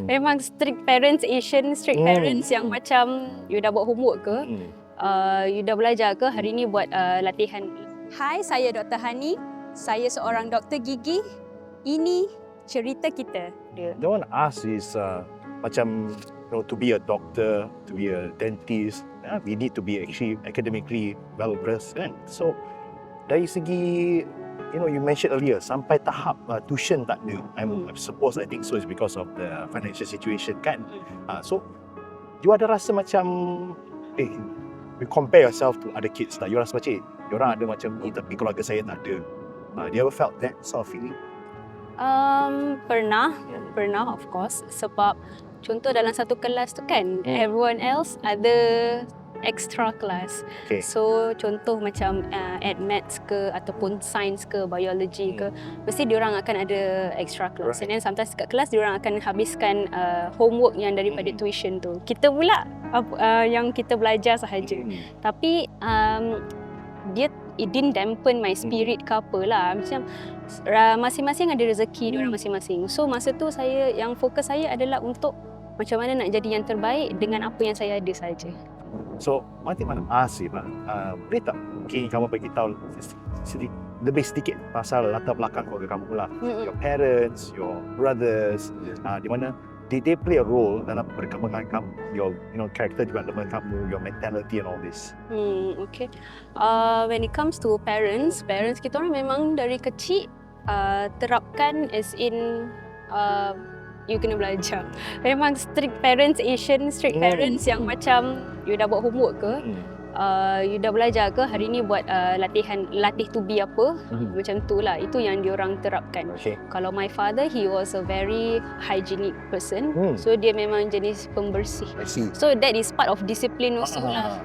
Memang strict parents, Asian strict parents yang macam you dah buat homework ke, you dah belajar ke, hari ni buat latihan. Hai, saya Dr. Hani. Saya seorang doktor gigi. Ini cerita kita. The one ask is macam to be a doctor, to be a dentist, we need to be actually academically well versed, kan? So dari segi you mentioned earlier sampai tahap tuition tak ada. I suppose I think so is because of the financial situation, kan? So you ada rasa macam you compare yourself to other kids lah. You rasa macam diorang ada macam ni tapi keluarga saya tak ada. Do you ever felt that sort of feeling? Pernah of course. Sebab contoh dalam satu kelas tu kan, everyone else ada extra class. So contoh macam at maths ke ataupun science ke biology ke, mesti diorang akan ada extra class. And then sometimes kat kelas diorang akan habiskan homework yang daripada tuition tu. Kita pula yang kita belajar sahaja. Tapi it didn't dampen my spirit ke apalah. Macam masing-masing ada rezeki diorang masing-masing. So masa tu yang fokus saya adalah untuk macam mana nak jadi yang terbaik dengan apa yang saya ada saja. So, one thing I want to ask you, boleh tak mungkin kamu beritahu lebih sedikit pasal latar belakang keluarga kamu lah. Your parents, your brothers, di mana did they play a role dalam perkembangan kamu, your character development kamu, your mentality and all this? Okay. When it comes to parents kita orang memang dari kecil terapkan as in you kena belajar. Memang strict parents, Asian strict parents yang macam you dah buat homework ke, you dah belajar ke, hari ni buat latih to be apa, macam tu lah. Itu yang diorang terapkan. Kalau my father, he was a very hygienic person. So dia memang jenis pembersih. So that is part of discipline also lah.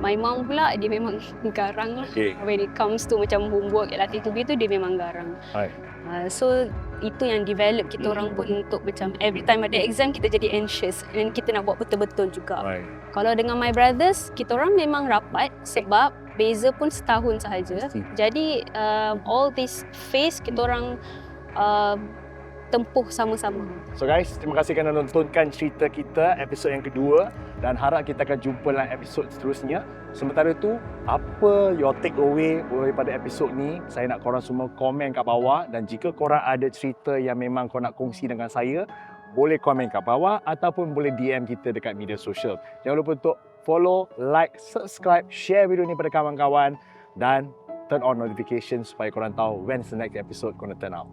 My mom pula, dia memang garang lah. When it comes to macam homework, latih to be tu, dia memang garang. So itu yang develop kita orang pun untuk macam every time ada exam kita jadi anxious dan kita nak buat betul-betul juga. Kalau dengan my brothers, kita orang memang rapat sebab beza pun setahun sahaja. Jadi all this phase kita orang tempuh sama-sama. So guys, terima kasih kerana nontonkan cerita kita episod yang kedua dan harap kita akan jumpa dalam episod seterusnya. Sementara tu, apa your take away daripada episod ni? Saya nak korang semua komen kat bawah, dan jika korang ada cerita yang memang korang nak kongsi dengan saya, boleh komen kat bawah ataupun boleh DM kita dekat media sosial. Jangan lupa untuk follow, like, subscribe, share video ni pada kawan-kawan dan turn on notification supaya korang tahu when's the next episode gonna turn out.